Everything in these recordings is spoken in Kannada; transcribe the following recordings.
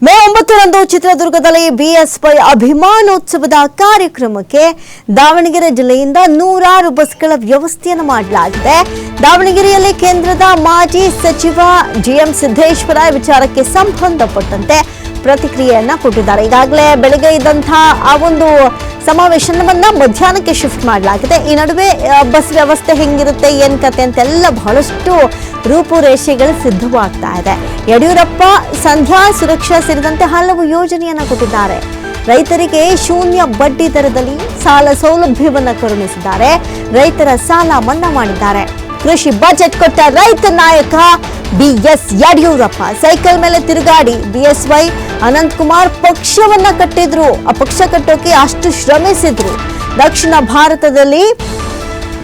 ಮೇ 9ರಂದು ಚಿತ್ರದುರ್ಗದಲ್ಲಿ ಬಿಎಸ್ವೈ ಅಭಿಮಾನೋತ್ಸವದ ಕಾರ್ಯಕ್ರಮಕ್ಕೆ ದಾವಣಗೆರೆ ಜಿಲ್ಲೆಯಿಂದ ನೂರಾರು ಬಸ್ಗಳ ವ್ಯವಸ್ಥೆಯನ್ನು ಮಾಡಲಾಗಿದೆ. ದಾವಣಗೆರೆಯಲ್ಲಿ ಕೇಂದ್ರದ ಮಾಜಿ ಸಚಿವ ಜಿಎಂ ಸಿದ್ದೇಶ್ವರ ವಿಚಾರಕ್ಕೆ ಸಂಬಂಧಪಟ್ಟಂತೆ ಪ್ರತಿಕ್ರಿಯೆಯನ್ನ ಕೊಟ್ಟಿದ್ದಾರೆ. ಈಗಾಗಲೇ ಬೆಳಗ್ಗೆ ಇದ್ದಂತಹ ಆ ಒಂದು ಸಮಾವೇಶನವನ್ನ ಮಧ್ಯಾಹ್ನಕ್ಕೆ ಶಿಫ್ಟ್ ಮಾಡಲಾಗಿದೆ. ಈ ನಡುವೆ ಬಸ್ ವ್ಯವಸ್ಥೆ ಹೆಂಗಿರುತ್ತೆ ಏನ್ ಕತೆ ಅಂತೆಲ್ಲ ಬಹಳಷ್ಟು ರೂಪುರೇಷೆಗಳು ಸಿದ್ಧವಾಗ್ತಾ ಇದೆ. ಯಡಿಯೂರಪ್ಪ ಸಂಧ್ಯಾ ಸುರಕ್ಷಾ ಸೇರಿದಂತೆ ಹಲವು ಯೋಜನೆಯನ್ನ ಕೊಟ್ಟಿದ್ದಾರೆ. ರೈತರಿಗೆ ಶೂನ್ಯ ಬಡ್ಡಿ ದರದಲ್ಲಿ ಸಾಲ ಸೌಲಭ್ಯವನ್ನ ಕರುಣಿಸಿದ್ದಾರೆ. ರೈತರ ಸಾಲ ಮನ್ನಾ ಮಾಡಿದ್ದಾರೆ. ಕೃಷಿ ಬಜೆಟ್ ಕೊಟ್ಟ ರೈತ ನಾಯಕ ಬಿಎಸ್ ಯಡಿಯೂರಪ್ಪ ಸೈಕಲ್ ಮೇಲೆ ತಿರುಗಾಡಿ ಬಿಎಸ್ವೈ ಅನಂತಕುಮಾರ್ ಪಕ್ಷವನ್ನ ಕಟ್ಟಿದ್ರು. ಆ ಪಕ್ಷ ಕಟ್ಟೋಕೆ ಅಷ್ಟು ಶ್ರಮಿಸಿದ್ರು. ದಕ್ಷಿಣ ಭಾರತದಲ್ಲಿ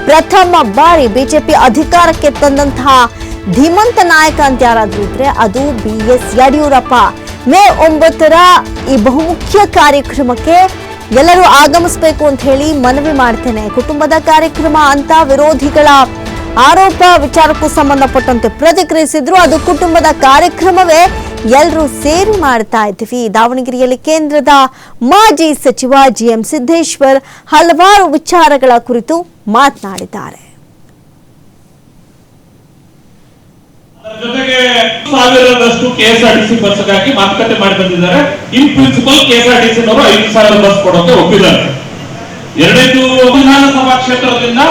ಪ್ರಥಮ ಬಾರಿ ಬಿಜೆಪಿ ಅಧಿಕಾರಕ್ಕೆ ತಂದಂತಹ ಧೀಮಂತ ನಾಯಕ ಅಂತ ಯಾರಾದ್ರೂ ಇದ್ರೆ ಅದು ಬಿಎಸ್ ಯಡಿಯೂರಪ್ಪ. ಮೇ 9ರ ಈ ಬಹುಮುಖ್ಯ ಕಾರ್ಯಕ್ರಮಕ್ಕೆ ಎಲ್ಲರೂ ಆಗಮಿಸಬೇಕು ಅಂತ ಹೇಳಿ ಮನವಿ ಮಾಡ್ತೇನೆ. ಕುಟುಂಬದ ಕಾರ್ಯಕ್ರಮ ಅಂತ ವಿರೋಧಿಗಳ ಆರೋಪ ವಿಚಾರಕ್ಕೂ ಸಂಬಂಧಪಟ್ಟಂತೆ ಪ್ರತಿಕ್ರಿಯಿಸಿದ್ರು. ಅದು ಕುಟುಂಬದ ಕಾರ್ಯಕ್ರಮವೇ, ಎಲ್ಲರೂ ಸೇರಿ ಮಾಡ್ತಾ ಇದ್ದೀವಿ. ದಾವಣಗೆರೆಯಲ್ಲಿ ಕೇಂದ್ರದ ಮಾಜಿ ಸಚಿವ ಜಿಎಂ ಸಿದ್ದೇಶ್ವರ್ ಹಲವಾರು ವಿಚಾರಗಳ ಕುರಿತು ಮಾತನಾಡಿದ್ದಾರೆ. ಜೊತೆಗೆ 1000ರಷ್ಟು ಕೆಎಸ್ಆರ್ಟಿಸಿ ಬಸ್ಗಾಗಿ ಮಾತುಕತೆ ಮಾಡಿ ಬಂದಿದ್ದಾರೆ. ಇನ್ ಪ್ರಿನ್ಸಿಪಲ್ ಕೆಎಸ್ಆರ್ಟಿಸಿ ನವರು 5000 ಬಸ್ ಕೊಡೋಕೆ ಒಪ್ಪಿದ್ದಾರೆ. ಎರಡನೇದು ವಿಧಾನಸಭಾ ಕ್ಷೇತ್ರದಿಂದ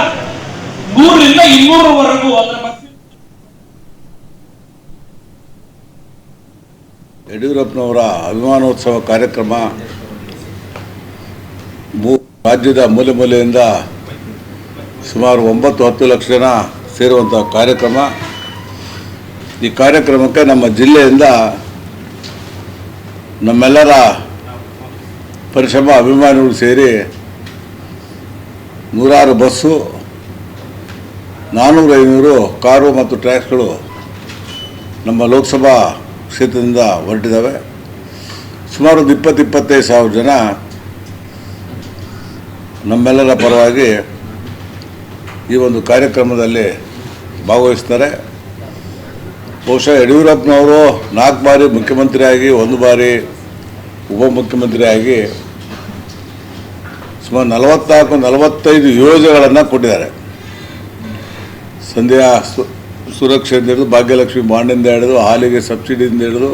100ರಿಂದ 200ವರೆಗೂ ಯಡಿಯೂರಪ್ಪನವರ ಅಭಿಮಾನೋತ್ಸವ ಕಾರ್ಯಕ್ರಮ ರಾಜ್ಯದ ಮೂಲೆ ಮೂಲೆಯಿಂದ ಸುಮಾರು 9-10 ಲಕ್ಷ ಜನ ಸೇರುವಂಥ ಕಾರ್ಯಕ್ರಮ. ಈ ಕಾರ್ಯಕ್ರಮಕ್ಕೆ ನಮ್ಮ ಜಿಲ್ಲೆಯಿಂದ ನಮ್ಮೆಲ್ಲರ ಪರಿಶ್ರಮ ಅಭಿಮಾನಿಗಳು ಸೇರಿ ನೂರಾರು ಬಸ್ಸು, 400-500 ಕಾರು ಮತ್ತು ಟ್ರ್ಯಾಕ್ಸ್ಗಳು ನಮ್ಮ ಲೋಕಸಭಾ ಕ್ಷೇತ್ರದಿಂದ ಹೊರಟಿದ್ದಾವೆ. ಸುಮಾರು 20-25 ಸಾವಿರ ಜನ ನಮ್ಮೆಲ್ಲರ ಪರವಾಗಿ ಈ ಒಂದು ಕಾರ್ಯಕ್ರಮದಲ್ಲಿ ಭಾಗವಹಿಸ್ತಾರೆ. ಬಹುಶಃ ಯಡಿಯೂರಪ್ಪನವರು 4 ಬಾರಿ ಮುಖ್ಯಮಂತ್ರಿಯಾಗಿ, 1 ಬಾರಿ ಉಪಮುಖ್ಯಮಂತ್ರಿಯಾಗಿ ಸುಮಾರು 44-45 ಯೋಜನೆಗಳನ್ನು ಕೊಟ್ಟಿದ್ದಾರೆ. ಸಂಧ್ಯಾ ಸುರಕ್ಷೆಯಿಂದ ಹಿಡಿದು, ಭಾಗ್ಯಲಕ್ಷ್ಮಿ ಬಾಂಡಿಂದ ಹಿಡಿದು, ಹಾಲಿಗೆ ಸಬ್ಸಿಡಿಯಿಂದ ಹಿಡಿದು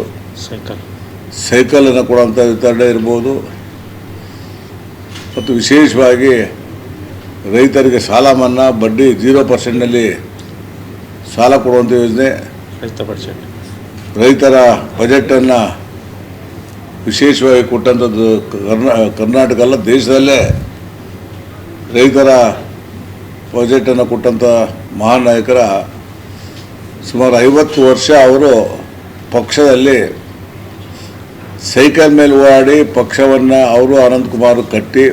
ಸೈಕಲನ್ನು ಕೊಡುವಂಥ ವಿತರಣೆ ಇರ್ಬೋದು, ಮತ್ತು ವಿಶೇಷವಾಗಿ ರೈತರಿಗೆ ಸಾಲ ಮನ್ನಾ, ಬಡ್ಡಿ 0% ಸಾಲ ಕೊಡುವಂಥ ಯೋಜನೆ, ರೈತರ ಬಜೆಟನ್ನು ವಿಶೇಷವಾಗಿ ಕೊಟ್ಟಂಥದ್ದು. ಕರ್ನಾಟಕ ಅಲ್ಲ, ದೇಶದಲ್ಲೇ ರೈತರ ಬಜೆಟನ್ನು ಕೊಟ್ಟಂಥ ಮಹಾನ್ ನಾಯಕರ ಸುಮಾರು 50 ವರ್ಷ ಅವರು ಪಕ್ಷದಲ್ಲಿ ಸೈಕಲ್ ಮೇಲೆ ಓಡಾಡಿ ಪಕ್ಷವನ್ನು ಅವರು ಅನಂತಕುಮಾರ್ ಕಟ್ಟಿ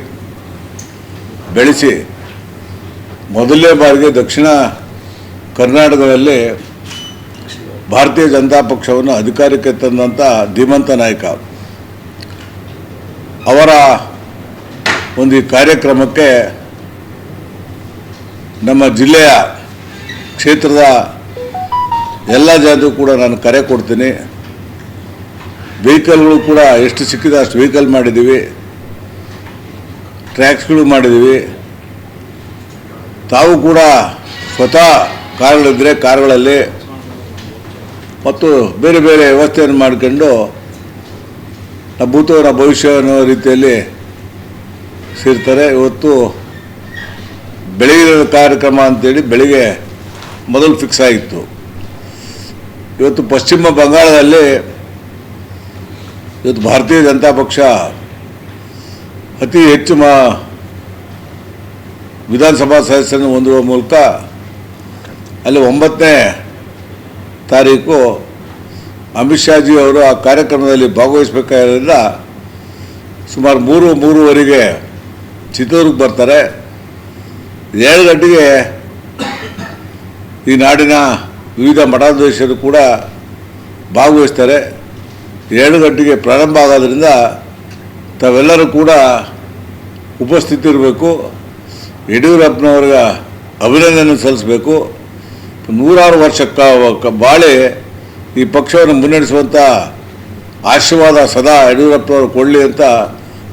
ಬೆಳೆಸಿ ಮೊದಲನೇ ಬಾರಿಗೆ ದಕ್ಷಿಣ ಕರ್ನಾಟಕದಲ್ಲಿ ಭಾರತೀಯ ಜನತಾ ಪಕ್ಷವನ್ನು ಅಧಿಕಾರಕ್ಕೆ ತಂದಂಥ ಧೀಮಂತ ನಾಯಕ. ಅವರ ಒಂದು ಈ ಕಾರ್ಯಕ್ರಮಕ್ಕೆ ನಮ್ಮ ಜಿಲ್ಲೆಯ ಕ್ಷೇತ್ರದ ಎಲ್ಲ ಜನರು ಕೂಡ ನಾನು ಕರೆ ಕೊಡ್ತೀನಿ. ವೆಹಿಕಲ್ಗಳು ಕೂಡ ಎಷ್ಟು ಸಿಕ್ಕಿದೆ ಅಷ್ಟು ವೆಹಿಕಲ್ ಮಾಡಿದ್ದೀವಿ, ಟ್ರ್ಯಾಕ್ಸ್ಗಳು ಮಾಡಿದ್ದೀವಿ. ತಾವು ಕೂಡ ಸ್ವತಃ ಕಾರುಗಳಿದ್ದರೆ ಕಾರುಗಳಲ್ಲಿ ಮತ್ತು ಬೇರೆ ಬೇರೆ ವ್ಯವಸ್ಥೆಯನ್ನು ಮಾಡಿಕೊಂಡು ಭೂತವರ ಭವಿಷ್ಯ ಅನ್ನೋ ರೀತಿಯಲ್ಲಿ ಸೇರ್ತಾರೆ. ಇವತ್ತು ಬೆಳಗಿನ ಕಾರ್ಯಕ್ರಮ ಅಂತೇಳಿ ಬೆಳಿಗ್ಗೆ ಮೊದಲು ಫಿಕ್ಸ್ ಆಗಿತ್ತು. ಇವತ್ತು ಪಶ್ಚಿಮ ಬಂಗಾಳದಲ್ಲಿ ಇವತ್ತು ಭಾರತೀಯ ಜನತಾ ಪಕ್ಷ ಅತಿ ಹೆಚ್ಚು ವಿಧಾನಸಭಾ ಸದಸ್ಯರನ್ನು ಹೊಂದುವ ಮೂಲಕ ಅಲ್ಲಿ 9ನೇ ತಾರೀಕು ಅಮಿತ್ ಶಾಜಿ ಅವರು ಆ ಕಾರ್ಯಕ್ರಮದಲ್ಲಿ ಭಾಗವಹಿಸಬೇಕಾದ್ರಿಂದ ಸುಮಾರು 3-3:30ಗೆ ಚಿತ್ರದುರ್ಗಕ್ಕೆ ಬರ್ತಾರೆ. 7 ಗಂಟೆಗೆ ಈ ನಾಡಿನ ವಿವಿಧ ಮಠಾಧೀಶರು ಕೂಡ ಭಾಗವಹಿಸ್ತಾರೆ. 7 ಗಂಟೆಗೆ ಪ್ರಾರಂಭ ಆಗೋದ್ರಿಂದ ತಾವೆಲ್ಲರೂ ಕೂಡ ಉಪಸ್ಥಿತಿ ಇರಬೇಕು. ಯಡಿಯೂರಪ್ಪನವ್ರಿಗೆ ಅಭಿನಂದನೆ ಸಲ್ಲಿಸಬೇಕು. 100 ವರ್ಷ ಬಾಳಿ ಈ ಪಕ್ಷವನ್ನು ಮುನ್ನಡೆಸುವಂಥ ಆಶೀರ್ವಾದ ಸದಾ ಯಡಿಯೂರಪ್ಪನವರು ಕೊಡಲಿ ಅಂತ